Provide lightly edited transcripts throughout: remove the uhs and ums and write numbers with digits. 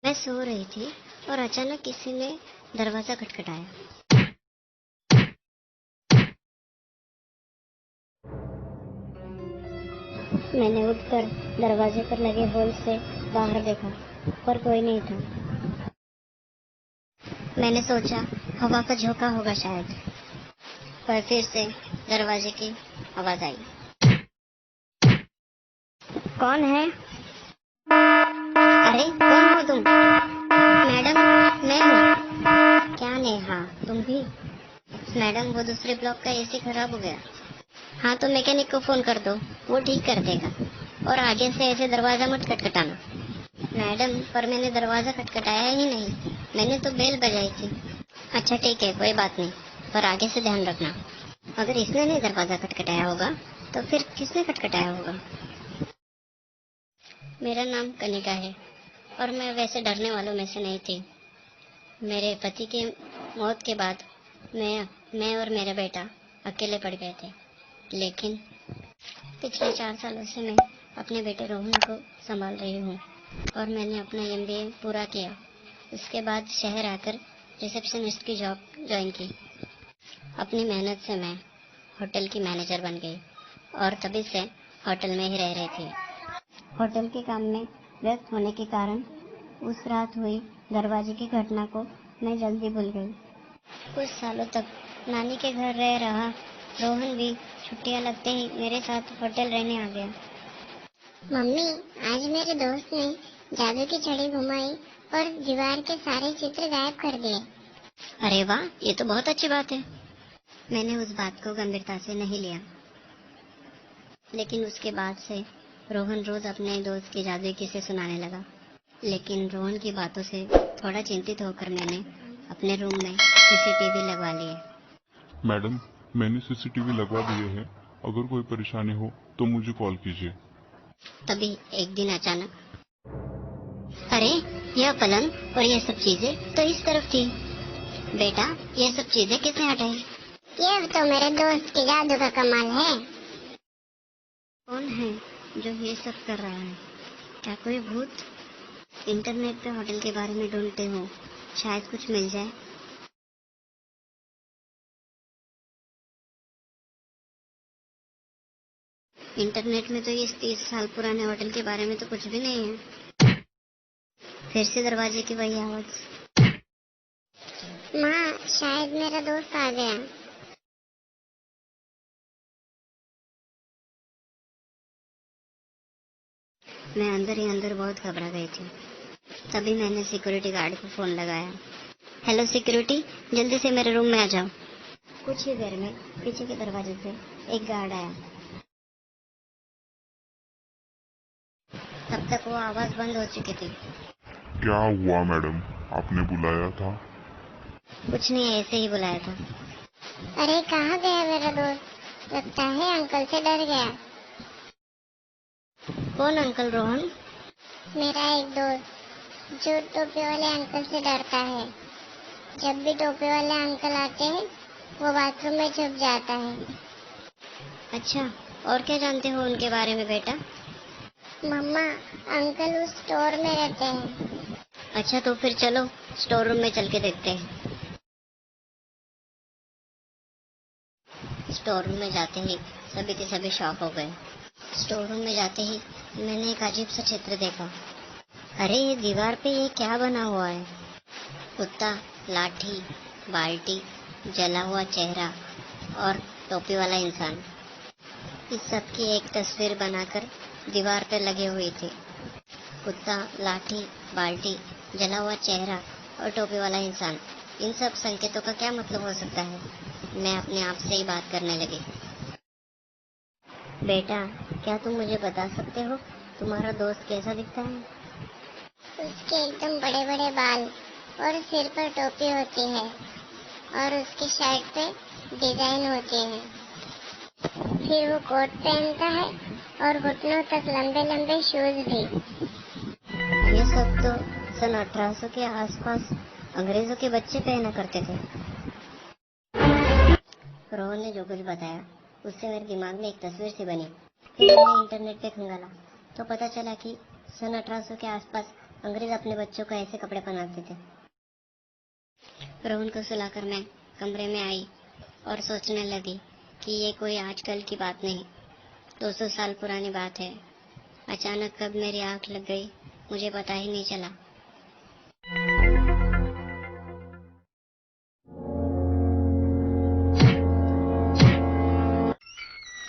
मैं सो रही थी और अचानक किसी ने दरवाजा खटखटाया। मैंने उठकर दरवाजे पर लगे होल से बाहर देखा, पर कोई नहीं था। मैंने सोचा हवा का झोंका होगा शायद, पर फिर से दरवाजे की आवाज आई। कौन है? अरे कौन हो तुम? मैडम, मैं हूँ। क्या नेहा, तुम भी? मैडम, वो दूसरे ब्लॉक का एसी खराब हो गया। हाँ तो मैकेनिक को फोन कर दो, वो ठीक कर देगा। और आगे से ऐसे दरवाजा मत खटखटाना। मैडम, पर मैंने दरवाजा खटखटाया ही नहीं, मैंने तो बेल बजाई थी। अच्छा ठीक है, कोई बात नहीं, पर आगे से ध्यान रखना। अगर इसने नहीं दरवाजा खटखटाया होगा तो फिर किसने खटखटाया होगा? मेरा नाम कनिका है और मैं वैसे डरने वालों में से नहीं थी। मेरे पति के मौत के बाद मैं और मेरा बेटा अकेले पड़ गए थे। लेकिन पिछले 4 सालों से मैं अपने बेटे रोहन को संभाल रही हूँ और मैंने अपना MBA पूरा किया। उसके बाद शहर आकर रिसेप्शनिस्ट की जॉब ज्वाइन की। अपनी मेहनत से मैं होटल की मैनेजर बन गई और तभी से होटल में ही रह रही थी। होटल के काम में व्यस्त होने के कारण उस रात हुई दरवाजे की घटना को मैं जल्दी भूल गई। कुछ सालों तक नानी के घर रह रहा रोहन भी छुट्टियां लगते ही मेरे साथ होटल रहने आ गया। मम्मी, आज मेरे दोस्त ने जादू की छड़ी घुमाई और दीवार के सारे चित्र गायब कर दिए। अरे वाह, ये तो बहुत अच्छी बात है। मैंने उस बात को गंभीरता से नहीं लिया, लेकिन उसके बाद से रोहन रोज अपने दोस्त की जादुई किस्से सुनाने लगा। लेकिन रोहन की बातों से थोड़ा चिंतित होकर मैंने अपने रूम में CCTV लगवा लिए। मैडम, मैंने CCTV लगवा दिए हैं। अगर कोई परेशानी हो तो मुझे कॉल कीजिए। तभी एक दिन अचानक, अरे यह पलंग और ये सब चीजें तो इस तरफ थी। बेटा, ये सब चीजें किसने हटाई? ये तो मेरे दोस्त के जादू का कमाल है। कौन है जो ये सब कर रहा है? क्या कोई भूत? इंटरनेट पे होटल के बारे में ढूंढते हो, शायद कुछ मिल जाए। इंटरनेट में तो ये 30 साल पुराने होटल के बारे में तो कुछ भी नहीं है। फिर से दरवाजे की वही आवाज। माँ, शायद मेरा दोस्त आ गया। मैं अंदर ही अंदर बहुत घबरा गई थी। तभी मैंने सिक्योरिटी गार्ड को फोन लगाया। हेलो सिक्योरिटी, जल्दी से मेरे रूम में आ जाओ। कुछ ही देर में पीछे के दरवाजे से एक गार्ड आया। तब तक वो आवाज बंद हो चुकी थी। क्या हुआ मैडम, आपने बुलाया था? कुछ नहीं, ऐसे ही बुलाया था। अरे कहाँ गया मेरा दोस्त? लगता है अंकल से डर गया। कौन अंकल? रोहन? मेरा एक दोस्त जो टोपी वाले अंकल से डरता है। जब भी टोपी वाले अंकल आते हैं वो बाथरूम में छुप जाता है। अच्छा, और क्या जानते हो उनके बारे में बेटा? मम्मा, अंकल उस स्टोर में रहते हैं। अच्छा तो फिर चलो स्टोर रूम में चल के देखते हैं। स्टोर रूम में जाते ही सभी के सभी शॉक हो गए। स्टोर रूम में जाते ही मैंने एक अजीब सा चित्र देखा। अरे ये दीवार पे ये क्या बना हुआ है? कुत्ता, लाठी, बाल्टी, जला हुआ चेहरा और टोपी वाला इंसान। इस सब की एक तस्वीर बनाकर दीवार पे लगी हुई थी। कुत्ता, लाठी, बाल्टी, जला हुआ चेहरा और टोपी वाला इंसान, इन सब संकेतों का क्या मतलब हो सकता है? मैं अपने आप से ही बात करने लगी। बेटा, क्या तुम मुझे बता सकते हो तुम्हारा दोस्त कैसा दिखता है? उसके एकदम बड़े बड़े बाल और सिर पर टोपी होती है और उसकी शर्ट पे डिजाइन होती है। फिर वो कोट पहनता है और घुटनों तक लंबे लंबे शूज भी। ये सब तो सन 1800 के आसपास अंग्रेजों के बच्चे पहना करते थे। रोहन ने जो कुछ बताया उससे मेरे दिमाग में एक तस्वीर सी बनी। फिर मैंने इंटरनेट पे खंगाला तो पता चला कि सन 1800 के आसपास अंग्रेज अपने बच्चों को ऐसे कपड़े पहनाते थे। रोहन को सुलाकर मैं कमरे में आई और सोचने लगी कि ये कोई आजकल की बात नहीं, 200 साल पुरानी बात है। अचानक कब मेरी आंख लग गई मुझे पता ही नहीं चला।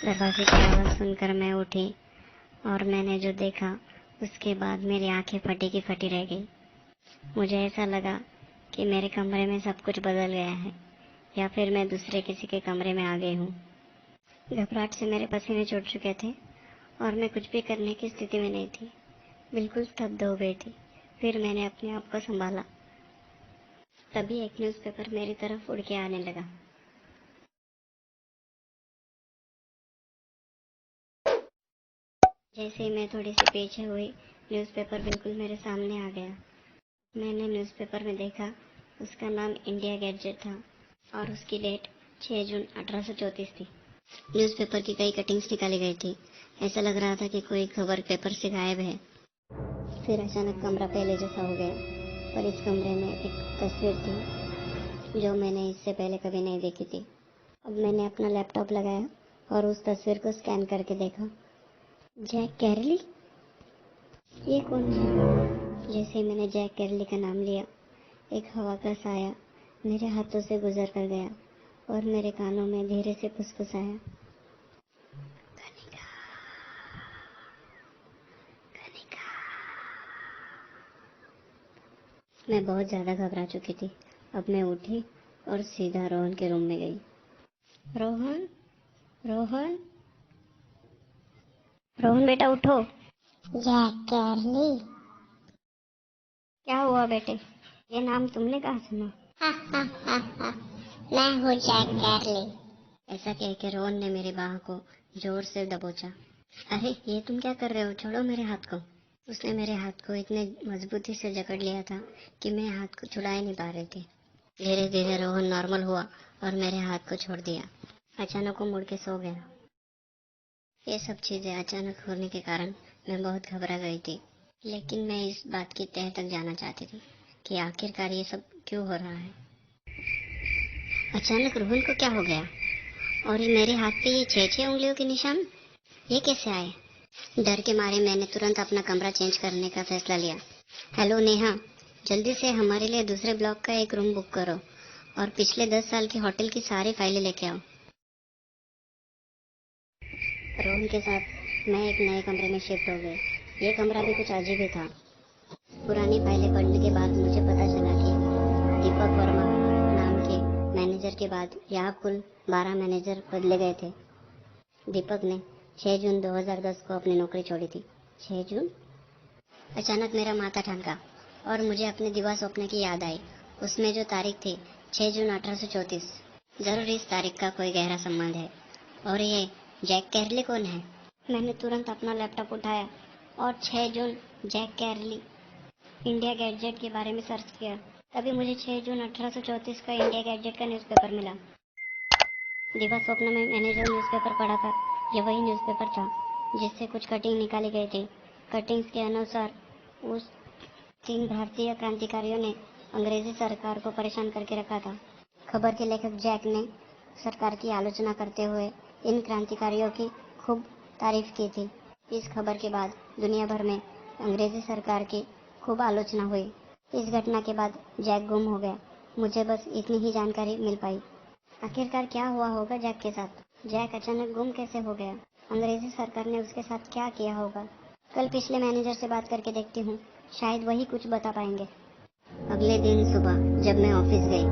दरवाजे की आवाज सुनकर मैं उठी और मैंने जो देखा उसके बाद मेरी आंखें फटी की फटी रह गई। मुझे ऐसा लगा कि मेरे कमरे में सब कुछ बदल गया है या फिर मैं दूसरे किसी के कमरे में आ गई हूँ। घबराहट से मेरे पसीने छूट चुके थे और मैं कुछ भी करने की स्थिति में नहीं थी, बिल्कुल स्तब्ध हो गई थी। फिर मैंने अपने आप को संभाला। तभी एक न्यूज़पेपर मेरी तरफ उड़ के आने लगा। जैसे ही मैं थोड़ी सी पीछे हुई, न्यूज़पेपर बिल्कुल मेरे सामने आ गया। मैंने न्यूज़पेपर में देखा, उसका नाम इंडिया गैजेट था और उसकी डेट 6 जून 1834 थी। न्यूज़पेपर की कई कटिंग्स निकाली गई थी। ऐसा लग रहा था कि कोई खबर पेपर से गायब है। फिर अचानक कमरा पहले जैसा हो गया, पर इस कमरे में एक तस्वीर थी जो मैंने इससे पहले कभी नहीं देखी थी। अब मैंने अपना लैपटॉप लगाया और उस तस्वीर को स्कैन करके देखा। जैक कैरली? ये कौन है? जैसे ही मैंने जैक कैरली का नाम लिया, एक हवा का साया मेरे हाथों से गुजर कर गया और मेरे कानों में धीरे से फुसफुसाया, कनिका, कनिका। मैं बहुत ज्यादा घबरा चुकी थी। अब मैं उठी और सीधा रोहन के रूम में गई। रोहन, रोहन, रोहन बेटा उठो। जैक कैरली। क्या हुआ बेटे? ये नाम तुमने कहाँ सुना? हा हा हा हा, मैं हूँ जैक कैरली। ऐसा कह के रोहन ने मेरी बाह को जोर से दबोचा। अरे ये तुम क्या कर रहे हो? छोड़ो मेरे हाथ को। उसने मेरे हाथ को इतने मजबूती से जकड़ लिया था कि मैं हाथ को छुड़ा ही नहीं पा रही थी। धीरे धीरे रोहन नॉर्मल हुआ और मेरे हाथ को छोड़ दिया। अचानक वो मुड़ के सो गया। ये सब चीजें अचानक होने के कारण मैं बहुत घबरा गई थी, लेकिन मैं इस बात की तह तक जाना चाहती थी कि आखिरकार ये सब क्यों हो रहा है। अचानक रोहन को क्या हो गया? और ये मेरे हाथ पे ये 6 उंगलियों के निशान, ये कैसे आए? डर के मारे मैंने तुरंत अपना कमरा चेंज करने का फैसला लिया। हेलो नेहा, जल्दी से हमारे लिए दूसरे ब्लॉक का एक रूम बुक करो और पिछले 10 साल की होटल की सारी फाइलें लेके आओ। रोहन के साथ मैं एक नए कमरे में शिफ्ट हो गई। ये कमरा भी कुछ अजीब ही था। पुरानी फाइलें पढ़ने के बाद मुझे पता चला कि दीपक वर्मा नाम के मैनेजर के बाद यहाँ कुल 12 मैनेजर बदले गए थे। दीपक ने 6 जून 2010 को अपनी नौकरी छोड़ी थी। 6 जून? अचानक मेरा माथा ठनका और मुझे अपने दिवा स्वप्न की याद आई। उसमें जो तारीख थी 6 जून 1834। जरूर इस तारीख का कोई गहरा संबंध है। और ये जैक कैरली कौन है? मैंने तुरंत अपना लैपटॉप उठाया और 6 जून जैक कैरली इंडिया गैजेट के बारे में सर्च किया। तभी मुझे 6 जून 1834 का इंडिया गैजेट का न्यूज़पेपर मिला। दिवा स्वप्न में मैंने जो न्यूज़पेपर पढ़ा था, ये वही न्यूज़पेपर था जिससे कुछ कटिंग निकाली गई थी। कटिंग्स के अनुसार उस 3 भारतीय क्रांतिकारियों ने अंग्रेजी सरकार को परेशान करके रखा था। खबर के लेखक जैक ने सरकार की आलोचना करते हुए इन क्रांतिकारियों की खूब तारीफ की थी। इस खबर के बाद दुनिया भर में अंग्रेजी सरकार की खूब आलोचना हुई। इस घटना के बाद जैक गुम हो गया। मुझे बस इतनी ही जानकारी मिल पाई। आखिरकार क्या हुआ होगा जैक के साथ? जैक अचानक गुम कैसे हो गया? अंग्रेजी सरकार ने उसके साथ क्या किया होगा? कल पिछले मैनेजर से बात करके देखती हूँ, शायद वही कुछ बता पाएंगे। अगले दिन सुबह जब मैं ऑफिस गई,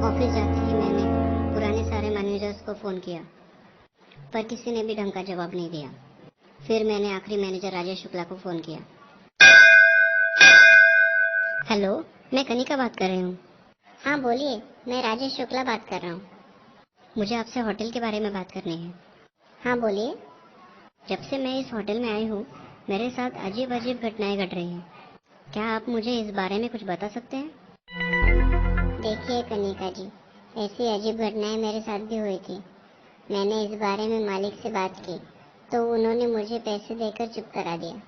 ऑफिस जाते ही मैंने पुराने सारे मैनेजर्स को फोन किया, पर किसी ने भी ढंग का जवाब नहीं दिया। फिर मैंने आखिरी मैनेजर राजेश शुक्ला को फोन किया। हेलो, मैं कनिका बात कर रही हूँ। हाँ बोलिए, मैं राजेश शुक्ला बात कर रहा हूँ। मुझे आपसे होटल के बारे में बात करनी है। हाँ बोलिए। जब से मैं इस होटल में आई हूँ, मेरे साथ अजीब अजीब घटनाएं घट रही हैं। क्या आप मुझे इस बारे में कुछ बता सकते हैं? देखिए कनिका जी, ऐसी अजीब घटनाएं मेरे साथ भी हुई थी। मैंने इस बारे में मालिक से बात की तो उन्होंने मुझे पैसे देकर चुप करा दिया।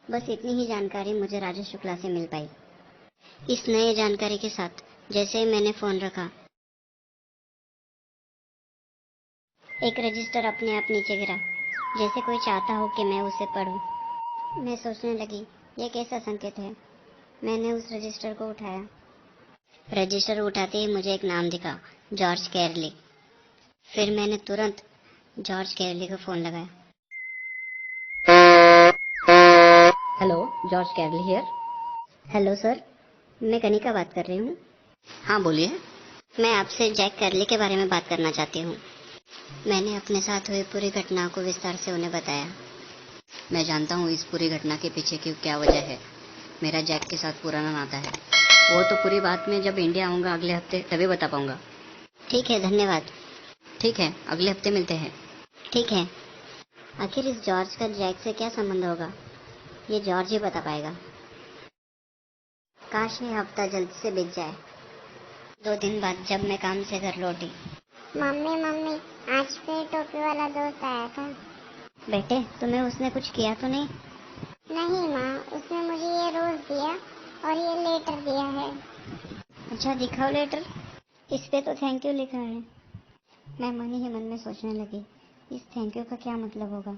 बस इतनी ही जानकारी मुझे राजेश शुक्ला से मिल पाई। इस नए जानकारी के साथ जैसे ही मैंने फोन रखा, एक रजिस्टर अपने आप नीचे गिरा, जैसे कोई चाहता हो कि मैं उसे पढूं। मैं सोचने लगी, ये कैसा संकेत है। मैंने उस रजिस्टर को उठाया। रजिस्टर उठाते ही मुझे एक नाम दिखा, जॉर्ज कैरली। फिर मैंने तुरंत जॉर्ज कैरली को फोन लगाया। Hello, George Carley here. Hello sir, मैं कनिका बात कर रही हूँ। हाँ बोलिए। मैं आपसे जैक कैरली के बारे में बात करना चाहती हूँ। मैंने अपने साथ हुई पूरी घटना को विस्तार से उन्हें बताया। मैं जानता हूँ इस पूरी घटना के पीछे की क्या वजह है। मेरा जैक के साथ पुराना नाता है। वो तो पूरी बात में जब इंडिया आऊँगा अगले हफ्ते तभी बता पाऊंगा। ठीक है, धन्यवाद। ठीक है, अगले हफ्ते मिलते हैं। ठीक है। आखिर इस जॉर्ज का जैक से क्या संबंध होगा, ये जॉर्ज ही बता पाएगा। काश ये हफ्ता जल्दी से बीत जाए। 2 दिन बाद जब मैं काम से घर लौटी। मम्मी आज फिर टोपी वाला दोस्त आया था। बेटे, तुम्हें उसने कुछ किया तो नहीं? नहीं माँ, उसने मुझे ये रोज दिया और ये लेटर दिया है। अच्छा, दिखाओ लेटर। इस पे तो थैंक यू लिखा है। मैं मन ही मन में सोचने लगी, इस थैंक यू का क्या मतलब होगा।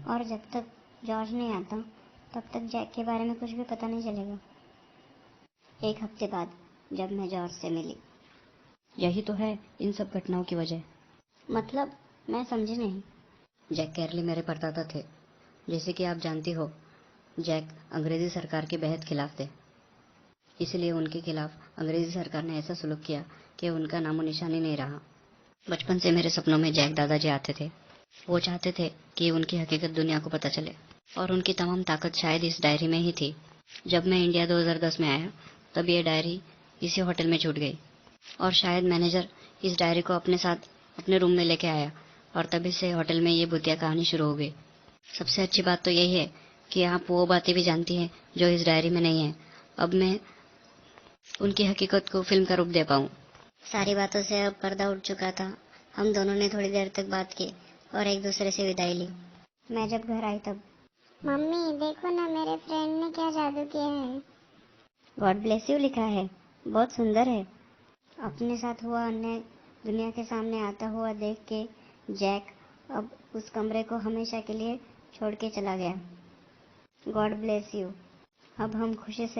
और जब तक जॉर्ज नहीं आता तब तक जैक के बारे में कुछ भी पता नहीं चलेगा। 1 हफ्ते बाद जब मैं जॉर्ज से मिली। यही तो है इन सब घटनाओं की वजह। मतलब, मैं समझी नहीं। जैक कैरली मेरे परदादा थे। जैसे कि आप जानती हो, जैक अंग्रेजी सरकार के बेहद खिलाफ थे। इसलिए उनके खिलाफ अंग्रेजी सरकार ने ऐसा सुलूक किया कि उनका नामो निशान ही नहीं रहा। बचपन से मेरे सपनों में जैक दादाजी आते थे। वो चाहते थे कि उनकी हकीकत दुनिया को पता चले, और उनकी तमाम ताकत शायद इस डायरी में ही थी। जब मैं इंडिया 2010 में आया तब ये डायरी इसी होटल में छूट गई, और शायद मैनेजर इस डायरी को अपने साथ अपने रूम में लेके आया, और तभी से होटल में ये भूतिया कहानी शुरू हो गई। सबसे अच्छी बात तो यही है कि आप वो बातें भी जानती हैं जो इस डायरी में नहीं है। अब मैं उनकी हकीकत को फिल्म का रूप दे पाऊँ। सारी बातों से अब पर्दा उठ चुका था। हम दोनों ने थोड़ी देर तक बात की और एक दूसरे से विदाई ली। मैं जब घर आई तब मम्मी देखो ना, मेरे फ्रेंड ने क्या जादू किया है। गॉड ब्लेस यू लिखा है। बहुत सुंदर है। अपने साथ हुआ अन्याय दुनिया के सामने आता हुआ देख के जैक अब उस कमरे को हमेशा के लिए छोड़ के चला गया। God bless you. अब हम खुशी से